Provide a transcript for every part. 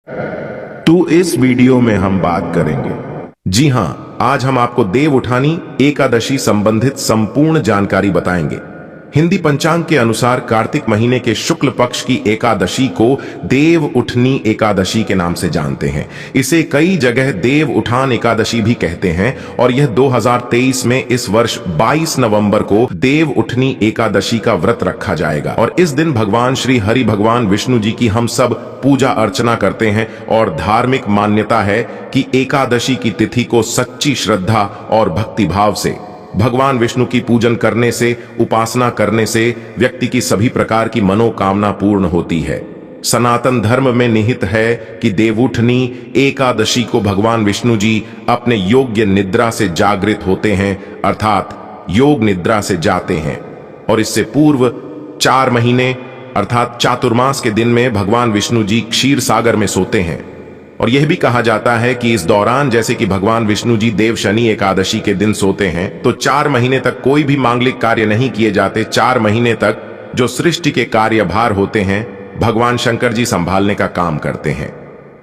तो इस वीडियो में हम बात करेंगे। जी हां, आज हम आपको देव उठानी एकादशी संबंधित संपूर्ण जानकारी बताएंगे। हिंदी पंचांग के अनुसार कार्तिक महीने के शुक्ल पक्ष की एकादशी को देव उठनी एकादशी के नाम से जानते हैं। इसे कई जगह देव उठान एकादशी भी कहते हैं और यह 2023 में इस वर्ष 22 नवंबर को देव उठनी एकादशी का व्रत रखा जाएगा और इस दिन भगवान श्री हरि भगवान विष्णु जी की हम सब पूजा अर्चना करते हैं और धार्मिक मान्यता है कि एकादशी की तिथि को सच्ची श्रद्धा और भक्ति भाव से भगवान विष्णु की पूजन करने से, उपासना करने से व्यक्ति की सभी प्रकार की मनोकामना पूर्ण होती है। सनातन धर्म में निहित है कि देवउठनी एकादशी को भगवान विष्णु जी अपने योग्य निद्रा से जागृत होते हैं, अर्थात योग निद्रा से जाते हैं और इससे पूर्व 4 महीने अर्थात चातुर्मास के दिन में भगवान विष्णु जी क्षीर सागर में सोते हैं। और यह भी कहा जाता है कि इस दौरान जैसे कि भगवान विष्णु जी देव शनि एकादशी के दिन सोते हैं तो 4 महीने तक कोई भी मांगलिक कार्य नहीं किए जाते। 4 महीने तक जो सृष्टि के कार्यभार होते हैं भगवान शंकर जी संभालने का काम करते हैं।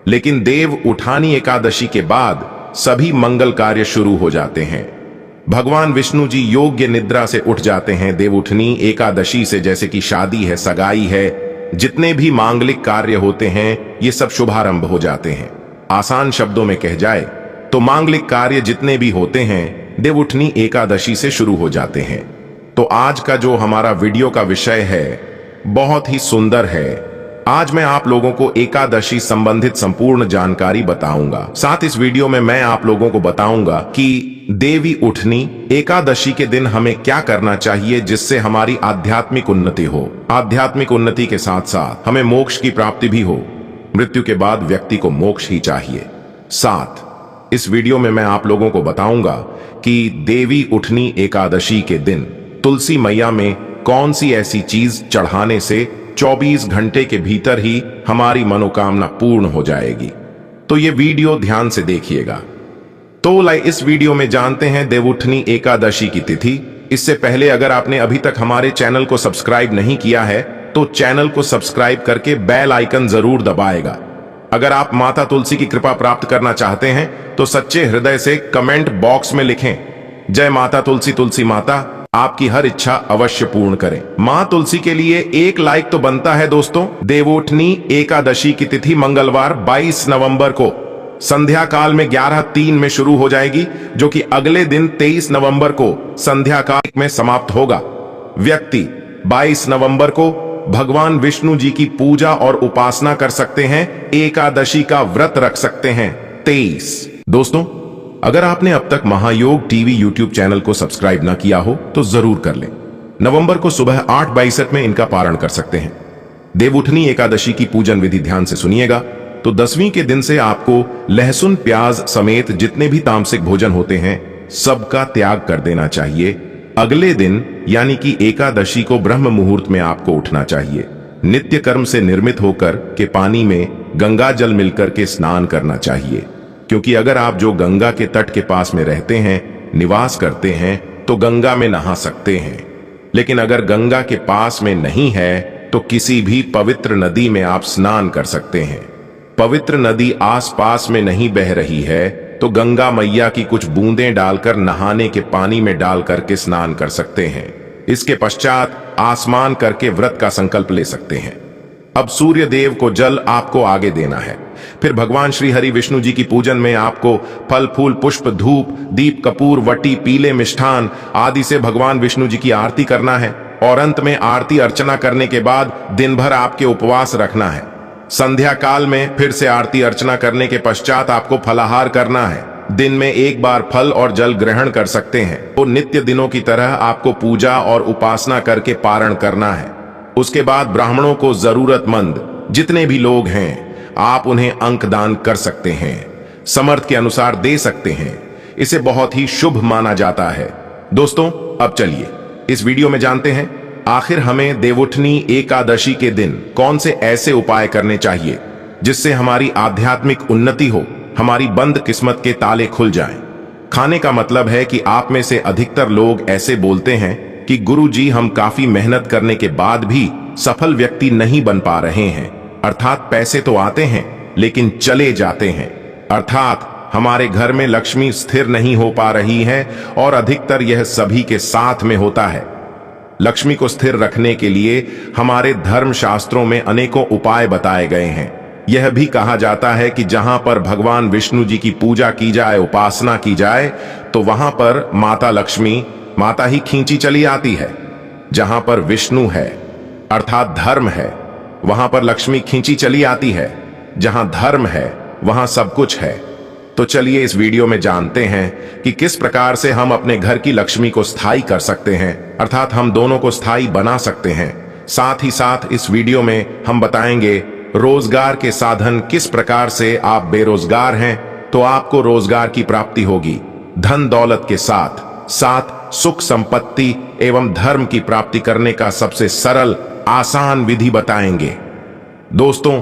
लेकिन देव उठानी एकादशी के बाद सभी मंगल कार्य शुरू हो जाते हैं। भगवान विष्णु जी योग्य निद्रा से उठ जाते हैं देव उठनी एकादशी से, जैसे कि शादी है, सगाई है, जितने भी मांगलिक कार्य होते हैं ये सब शुभारंभ हो जाते हैं। आसान शब्दों में कह जाए तो मांगलिक कार्य जितने भी होते हैं देवउठनी एकादशी से शुरू हो जाते हैं। तो आज का जो हमारा वीडियो का विषय है बहुत ही सुंदर है। आज मैं आप लोगों को एकादशी संबंधित संपूर्ण जानकारी बताऊंगा। साथ इस वीडियो में मैं आप लोगों को बताऊंगा कि देवी उठनी एकादशी के दिन हमें क्या करना चाहिए जिससे हमारी आध्यात्मिक उन्नति हो। आध्यात्मिक उन्नति के साथ साथ हमें मोक्ष की प्राप्ति भी हो। मृत्यु के बाद व्यक्ति को मोक्ष ही चाहिए। साथ इस वीडियो में मैं आप लोगों को बताऊंगा कि देवी उठनी एकादशी के दिन तुलसी मैया में कौन सी ऐसी चीज चढ़ाने से 24 घंटे के भीतर ही हमारी मनोकामना पूर्ण हो जाएगी। तो ये वीडियो ध्यान से देखिएगा। तो इस वीडियो में जानते हैं देवउठनी एकादशी की तिथि। इससे पहले अगर आपने अभी तक हमारे चैनल को सब्सक्राइब नहीं किया है तो चैनल को सब्सक्राइब करके बेल आइकन जरूर दबाएगा। अगर आप माता तुलसी की कृपा प्राप्त करना चाहते हैं तो सच्चे हृदय से कमेंट बॉक्स में लिखें, जय माता तुलसी, तुलसी माता आपकी हर इच्छा अवश्य पूर्ण करें। मां तुलसी के लिए एक लाइक तो बनता है दोस्तों। देवउठनी एकादशी की तिथि मंगलवार 22 नवंबर को संध्या काल में 11:03 में शुरू हो जाएगी, जो कि अगले दिन 23 नवंबर को संध्या काल में समाप्त होगा। व्यक्ति 22 नवंबर को भगवान विष्णु जी की पूजा और उपासना कर सकते हैं, एकादशी का व्रत रख सकते हैं। 23 दोस्तों, अगर आपने अब तक महायोग टीवी यूट्यूब चैनल को सब्सक्राइब ना किया हो तो जरूर कर लें। नवंबर को सुबह 8:62 में इनका पारण कर सकते हैं। देवउठनी एकादशी की पूजन विधि ध्यान से सुनिएगा। तो 10वीं के दिन से आपको लहसुन प्याज समेत जितने भी तामसिक भोजन होते हैं सबका त्याग कर देना चाहिए। अगले दिन यानी कि एकादशी को ब्रह्म मुहूर्त में आपको उठना चाहिए। नित्य कर्म से निर्मित होकर के पानी में गंगा जल मिलकर के स्नान करना चाहिए, क्योंकि अगर आप जो गंगा के तट के पास में रहते हैं, निवास करते हैं तो गंगा में नहा सकते हैं। लेकिन अगर गंगा के पास में नहीं है तो किसी भी पवित्र नदी में आप स्नान कर सकते हैं। पवित्र नदी आसपास में नहीं बह रही है तो गंगा मैया की कुछ बूंदें डालकर नहाने के पानी में डाल करके स्नान कर सकते हैं। इसके पश्चात आसमान करके व्रत का संकल्प ले सकते हैं। अब सूर्य देव को जल आपको आगे देना है। फिर भगवान श्री हरि विष्णु जी की पूजन में आपको फल फूल पुष्प धूप दीप कपूर वटी पीले मिष्ठान आदि से भगवान विष्णु जी की आरती करना है और अंत में आरती अर्चना करने के बाद दिन भर आपके उपवास रखना है। संध्या काल में फिर से आरती अर्चना करने के पश्चात आपको फलाहार करना है। दिन में एक बार फल और जल ग्रहण कर सकते हैं। तो नित्य दिनों की तरह आपको पूजा और उपासना करके पारण करना है। उसके बाद ब्राह्मणों को जरूरतमंद जितने भी लोग हैं आप उन्हें अंक दान कर सकते हैं, समर्थ के अनुसार दे सकते हैं। इसे बहुत ही शुभ माना जाता है। दोस्तों, अब चलिए इस वीडियो में जानते हैं आखिर हमें देवउठनी एकादशी के दिन कौन से ऐसे उपाय करने चाहिए जिससे हमारी आध्यात्मिक उन्नति हो, हमारी बंद किस्मत के ताले खुल जाएं। खाने का मतलब है कि आप में से अधिकतर लोग ऐसे बोलते हैं कि गुरुजी हम काफी मेहनत करने के बाद भी सफल व्यक्ति नहीं बन पा रहे हैं, अर्थात पैसे तो आते हैं लेकिन चले जाते हैं, अर्थात हमारे घर में लक्ष्मी स्थिर नहीं हो पा रही है और अधिकतर यह सभी के साथ में होता है। लक्ष्मी को स्थिर रखने के लिए हमारे धर्म शास्त्रों में अनेकों उपाय बताए गए हैं। यह भी कहा जाता है कि जहां पर भगवान विष्णु जी की पूजा की जाए, उपासना की जाए, तो वहां पर माता लक्ष्मी माता ही खींची चली आती है। जहां पर विष्णु है अर्थात धर्म है, वहां पर लक्ष्मी खींची चली आती है। जहां धर्म है वहां सब कुछ है। तो चलिए इस वीडियो में जानते हैं कि किस प्रकार से हम अपने घर की लक्ष्मी को स्थायी कर सकते हैं, अर्थात हम दोनों को स्थायी बना सकते हैं। साथ ही साथ इस वीडियो में हम बताएंगे रोजगार के साधन, किस प्रकार से आप बेरोजगार हैं तो आपको रोजगार की प्राप्ति होगी। धन दौलत के साथ साथ सुख संपत्ति एवं धर्म की प्राप्ति करने का सबसे सरल आसान विधि बताएंगे। दोस्तों,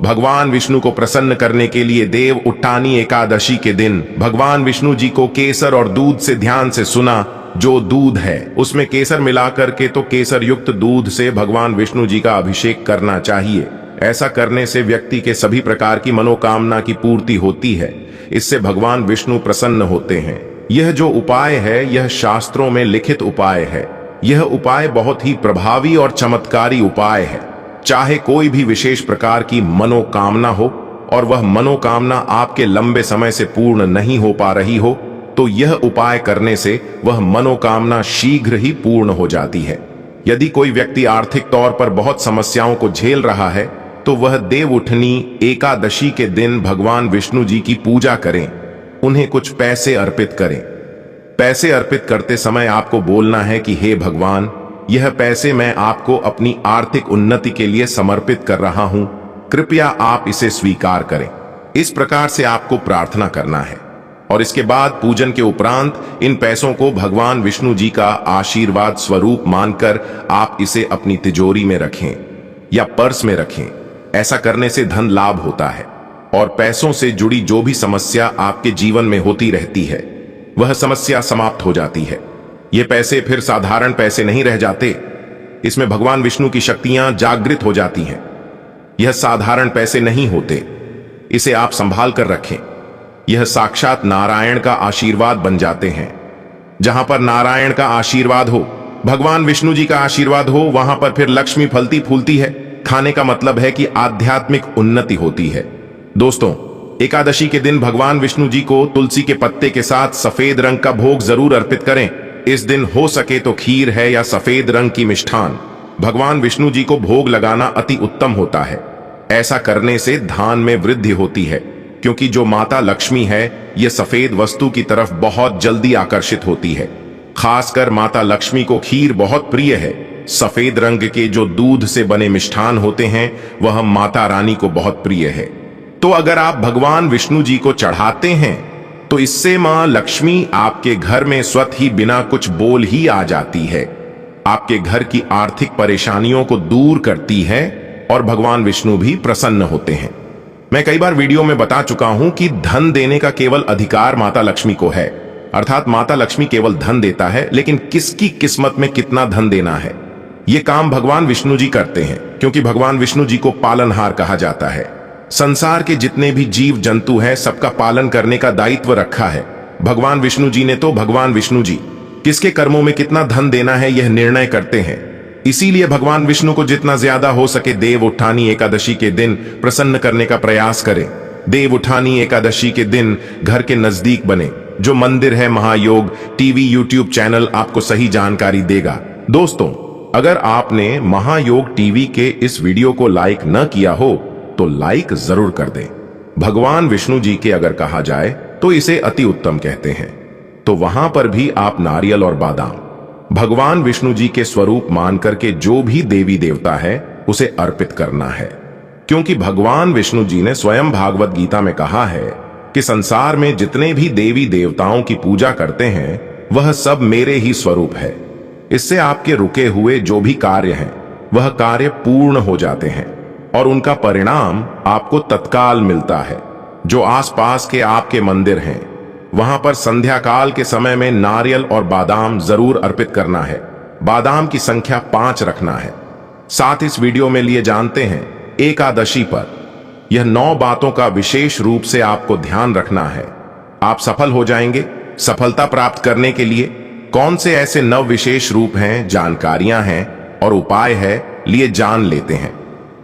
भगवान विष्णु को प्रसन्न करने के लिए देव उठानी एकादशी के दिन भगवान विष्णु जी को केसर और दूध से ध्यान से सुना। जो दूध है उसमें केसर मिलाकर के, तो केसर युक्त दूध से भगवान विष्णु जी का अभिषेक करना चाहिए। ऐसा करने से व्यक्ति के सभी प्रकार की मनोकामना की पूर्ति होती है। इससे भगवान विष्णु प्रसन्न होते हैं। यह जो उपाय है यह शास्त्रों में लिखित उपाय है। यह उपाय बहुत ही प्रभावी और चमत्कारी उपाय है। चाहे कोई भी विशेष प्रकार की मनोकामना हो और वह मनोकामना आपके लंबे समय से पूर्ण नहीं हो पा रही हो, तो यह उपाय करने से वह मनोकामना शीघ्र ही पूर्ण हो जाती है। यदि कोई व्यक्ति आर्थिक तौर पर बहुत समस्याओं को झेल रहा है तो वह देवउठनी एकादशी के दिन भगवान विष्णु जी की पूजा करें, उन्हें कुछ पैसे अर्पित करें। पैसे अर्पित करते समय आपको बोलना है कि हे भगवान, यह पैसे मैं आपको अपनी आर्थिक उन्नति के लिए समर्पित कर रहा हूं, कृपया आप इसे स्वीकार करें। इस प्रकार से आपको प्रार्थना करना है और इसके बाद पूजन के उपरांत इन पैसों को भगवान विष्णु जी का आशीर्वाद स्वरूप मानकर आप इसे अपनी तिजोरी में रखें या पर्स में रखें। ऐसा करने से धन लाभ होता है और पैसों से जुड़ी जो भी समस्या आपके जीवन में होती रहती है वह समस्या समाप्त हो जाती है। ये पैसे फिर साधारण पैसे नहीं रह जाते, इसमें भगवान विष्णु की शक्तियां जागृत हो जाती हैं। यह साधारण पैसे नहीं होते, इसे आप संभाल कर रखें। यह साक्षात नारायण का आशीर्वाद बन जाते हैं। जहां पर नारायण का आशीर्वाद हो, भगवान विष्णु जी का आशीर्वाद हो, वहां पर फिर लक्ष्मी फलती फूलती है। खाने का मतलब है कि आध्यात्मिक उन्नति होती है। दोस्तों, एकादशी के दिन भगवान विष्णु जी को तुलसी के पत्ते के साथ सफेद रंग का भोग जरूर अर्पित करें। इस दिन हो सके तो खीर है या सफेद रंग की मिष्ठान भगवान विष्णु जी को भोग लगाना अति उत्तम होता है। ऐसा करने से धान में वृद्धि होती है, क्योंकि जो माता लक्ष्मी है यह सफेद वस्तु की तरफ बहुत जल्दी आकर्षित होती है। खासकर माता लक्ष्मी को खीर बहुत प्रिय है। सफेद रंग के जो दूध से बने मिष्ठान होते हैं वह माता रानी को बहुत प्रिय है। तो अगर आप भगवान विष्णु जी को चढ़ाते हैं तो इससे मां लक्ष्मी आपके घर में स्वतः ही बिना कुछ बोल ही आ जाती है, आपके घर की आर्थिक परेशानियों को दूर करती है और भगवान विष्णु भी प्रसन्न होते हैं। मैं कई बार वीडियो में बता चुका हूं कि धन देने का केवल अधिकार माता लक्ष्मी को है, अर्थात माता लक्ष्मी केवल धन देता है, लेकिन किसकी किस्मत में कितना धन देना है यह काम भगवान विष्णु जी करते हैं, क्योंकि भगवान विष्णु जी को पालनहार कहा जाता है। संसार के जितने भी जीव जंतु हैं सबका पालन करने का दायित्व रखा है भगवान विष्णु जी ने। तो भगवान विष्णु जी किसके कर्मों में कितना धन देना है यह निर्णय करते हैं। इसीलिए भगवान विष्णु को जितना ज्यादा हो सके देव उठानी एकादशी के दिन प्रसन्न करने का प्रयास करें। देव उठानी एकादशी के दिन घर के नजदीक बने जो मंदिर है महायोग टीवी यूट्यूब चैनल आपको सही जानकारी देगा। दोस्तों, अगर आपने महायोग टीवी के इस वीडियो को लाइक न किया हो तो लाइक जरूर कर दें। भगवान विष्णु जी के अगर कहा जाए तो इसे अति उत्तम कहते हैं। तो वहां पर भी आप नारियल और बादाम भगवान विष्णु जी के स्वरूप मान करके जो भी देवी देवता है उसे अर्पित करना है, क्योंकि भगवान विष्णु जी ने स्वयं भागवत गीता में कहा है कि संसार में जितने भी देवी देवताओं की पूजा करते हैं वह सब मेरे ही स्वरूप है। इससे आपके रुके हुए जो भी कार्य हैं वह कार्य पूर्ण हो जाते हैं और उनका परिणाम आपको तत्काल मिलता है। जो आसपास के आपके मंदिर हैं वहां पर संध्या काल के समय में नारियल और बादाम जरूर अर्पित करना है। बादाम की संख्या 5 रखना है। साथ इस वीडियो में लिए जानते हैं एकादशी पर यह 9 बातों का विशेष रूप से आपको ध्यान रखना है। आप सफल हो जाएंगे। सफलता प्राप्त करने के लिए कौन से ऐसे 9 विशेष रूप हैं, जानकारियां हैं और उपाय है, लिए जान लेते हैं।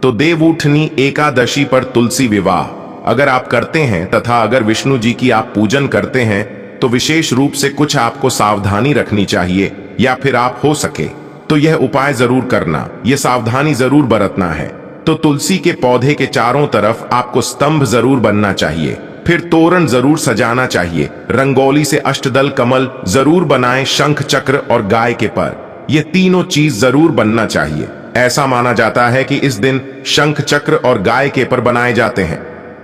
तो देवउठनी एकादशी पर तुलसी विवाह अगर आप करते हैं तथा अगर विष्णु जी की आप पूजन करते हैं तो विशेष रूप से कुछ आपको सावधानी रखनी चाहिए, या फिर आप हो सके तो यह उपाय जरूर करना, यह सावधानी जरूर बरतना है। तो तुलसी के पौधे के चारों तरफ आपको स्तंभ जरूर बनना चाहिए, फिर तोरण जरूर सजाना चाहिए, रंगोली से अष्टदल कमल जरूर बनाएं, शंख चक्र और गाय के पर, ये तीनों चीज जरूर बनना चाहिए। ऐसा माना जाता है कि इस दिन शंख चक्र और गाय के पर बनाए जाते हैं।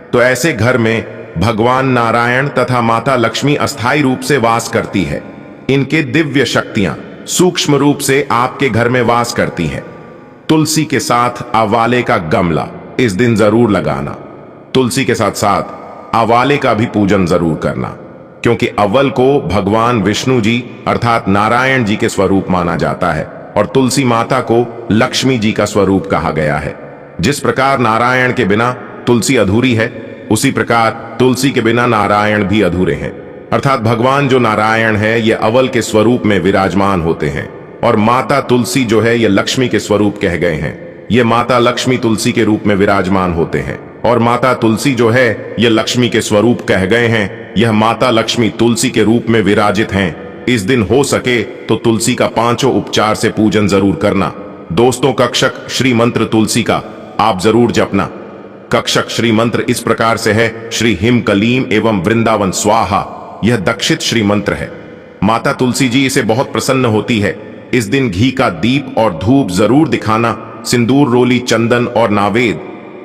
तो ऐसे घर में भगवान नारायण तथा माता लक्ष्मी अस्थायी रूप से वास करती है। इनके दिव्य शक्तियां सूक्ष्म रूप से आपके घर में वास करती हैं। तुलसी के साथ आवाले का गमला इस दिन जरूर लगाना। तुलसी के साथ साथ आवाले का भी पूजन जरूर करना, क्योंकि अव्वल को भगवान विष्णु जी अर्थात नारायण जी के स्वरूप माना जाता है और तुलसी माता को लक्ष्मी जी का स्वरूप कहा गया है। जिस प्रकार नारायण के बिना तुलसी अधूरी है, उसी प्रकार तुलसी के बिना नारायण भी अधूरे हैं। अर्थात भगवान जो नारायण है ये अव्वल के स्वरूप में विराजमान होते हैं और माता तुलसी जो है ये लक्ष्मी के स्वरूप कह गए हैं। ये माता लक्ष्मी तुलसी के रूप में विराजमान होते हैं और माता तुलसी जो है ये लक्ष्मी के स्वरूप कह गए हैं। यह माता लक्ष्मी तुलसी के रूप में विराजित हैं। इस दिन हो सके तो तुलसी का 5 उपचार से पूजन जरूर करना। दोस्तों, कक्षक श्री मंत्र तुलसी का आप जरूर जपना। कक्षक श्री मंत्र इस प्रकार से है, श्री हिम कलीम एवं वृंदावन स्वाहा। यह दक्षित श्री मंत्र है। माता तुलसी जी इसे बहुत प्रसन्न होती है। इस दिन घी का दीप और धूप जरूर दिखाना। सिंदूर, रोली, चंदन और नावेद,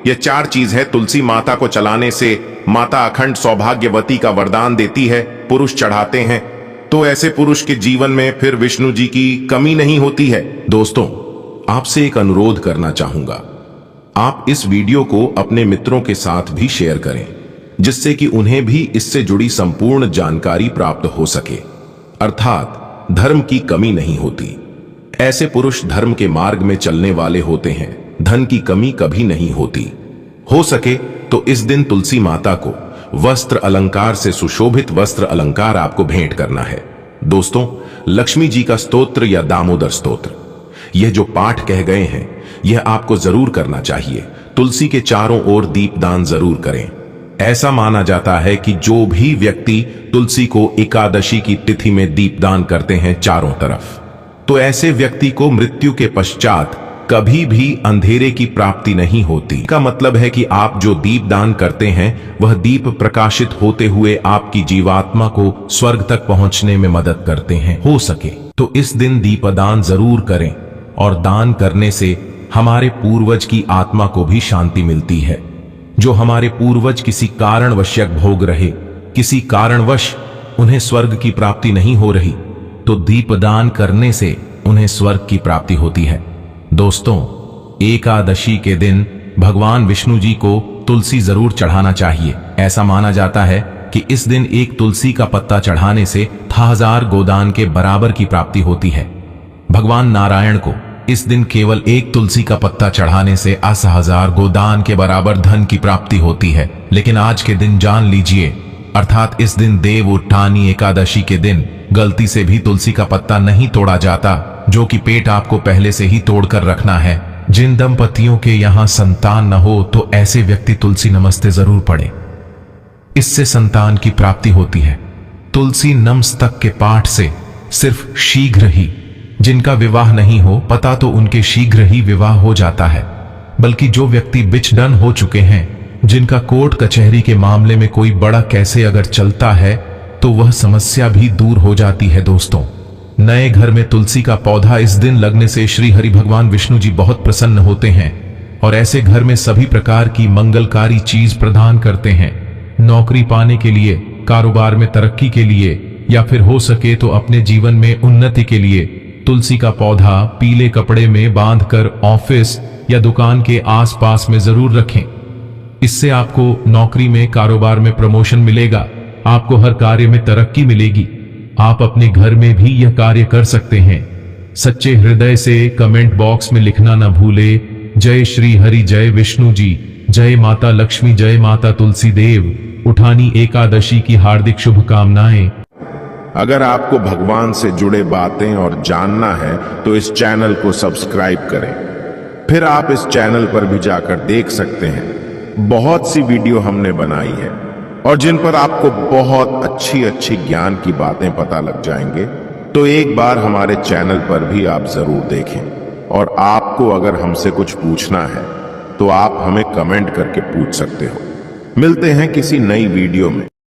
यह 4 चीज है। तुलसी माता को चलाने से माता अखंड सौभाग्यवती का वरदान देती है। पुरुष चढ़ाते हैं तो ऐसे पुरुष के जीवन में फिर विष्णु जी की कमी नहीं होती है। दोस्तों, आपसे एक अनुरोध करना चाहूंगा, आप इस वीडियो को अपने मित्रों के साथ भी शेयर करें, जिससे कि उन्हें भी इससे जुड़ी संपूर्ण जानकारी प्राप्त हो सके। अर्थात धर्म की कमी नहीं होती। ऐसे पुरुष धर्म के मार्ग में चलने वाले होते हैं। धन की कमी कभी नहीं होती। हो सके तो इस दिन तुलसी माता को वस्त्र अलंकार से सुशोभित वस्त्र अलंकार आपको भेंट करना है। दोस्तों, लक्ष्मी जी का स्तोत्र या दामोदर स्तोत्र, यह जो पाठ कह गए हैं यह आपको जरूर करना चाहिए। तुलसी के चारों ओर दीपदान जरूर करें। ऐसा माना जाता है कि जो भी व्यक्ति तुलसी को एकादशी की तिथि में दीपदान करते हैं चारों तरफ, तो ऐसे व्यक्ति को मृत्यु के पश्चात कभी भी अंधेरे की प्राप्ति नहीं होती। का मतलब है कि आप जो दीपदान करते हैं वह दीप प्रकाशित होते हुए आपकी जीवात्मा को स्वर्ग तक पहुंचने में मदद करते हैं। हो सके तो इस दिन दीपदान जरूर करें, और दान करने से हमारे पूर्वज की आत्मा को भी शांति मिलती है। जो हमारे पूर्वज किसी कारणवश भोग रहे, किसी कारणवश उन्हें स्वर्ग की प्राप्ति नहीं हो रही, तो दीपदान करने से उन्हें स्वर्ग की प्राप्ति होती है। दोस्तों, एकादशी के दिन भगवान विष्णु जी को तुलसी जरूर चढ़ाना चाहिए। ऐसा माना जाता है कि इस दिन एक तुलसी का पत्ता चढ़ाने से 1000 गोदान के बराबर की प्राप्ति होती है। भगवान नारायण को इस दिन केवल एक तुलसी का पत्ता चढ़ाने से 80,000 गोदान के बराबर धन की प्राप्ति होती है। लेकिन आज के दिन जान लीजिए, अर्थात इस दिन देवउठानी एकादशी के दिन गलती से भी तुलसी का पत्ता नहीं तोड़ा जाता, जो कि पेट आपको पहले से ही तोड़कर रखना है। जिन दंपतियों के यहाँ संतान न हो तो ऐसे व्यक्ति तुलसी नमस्ते जरूर पढ़े, इससे संतान की प्राप्ति होती है। तुलसी नमस्तक के पाठ से सिर्फ शीघ्र ही, जिनका विवाह नहीं हो पता तो उनके शीघ्र ही विवाह हो जाता है, बल्कि जो व्यक्ति बिछड़न हो चुके हैं, जिनका कोर्ट कचहरी के मामले में कोई बड़ा कैसे अगर चलता है तो वह समस्या भी दूर हो जाती है। दोस्तों, नए घर में तुलसी का पौधा इस दिन लगने से श्री हरि भगवान विष्णु जी बहुत प्रसन्न होते हैं और ऐसे घर में सभी प्रकार की मंगलकारी चीज प्रदान करते हैं। नौकरी पाने के लिए, कारोबार में तरक्की के लिए, या फिर हो सके तो अपने जीवन में उन्नति के लिए तुलसी का पौधा पीले कपड़े में बांधकर ऑफिस या दुकान के आसपास में जरूर रखें। इससे आपको नौकरी में, कारोबार में प्रमोशन मिलेगा, आपको हर कार्य में तरक्की मिलेगी। आप अपने घर में भी यह कार्य कर सकते हैं। सच्चे हृदय से कमेंट बॉक्स में लिखना न भूले, जय श्री हरि, जय विष्णु जी, जय माता लक्ष्मी, जय माता तुलसी देव। उठानी एकादशी की हार्दिक शुभकामनाएं। अगर आपको भगवान से जुड़े बातें और जानना है तो इस चैनल को सब्सक्राइब करें। फिर आप इस चैनल पर भी जाकर देख सकते हैं, बहुत सी वीडियो हमने बनाई है और जिन पर आपको बहुत अच्छी अच्छी ज्ञान की बातें पता लग जाएंगे। तो एक बार हमारे चैनल पर भी आप जरूर देखें। और आपको अगर हमसे कुछ पूछना है तो आप हमें कमेंट करके पूछ सकते हो। मिलते हैं किसी नई वीडियो में।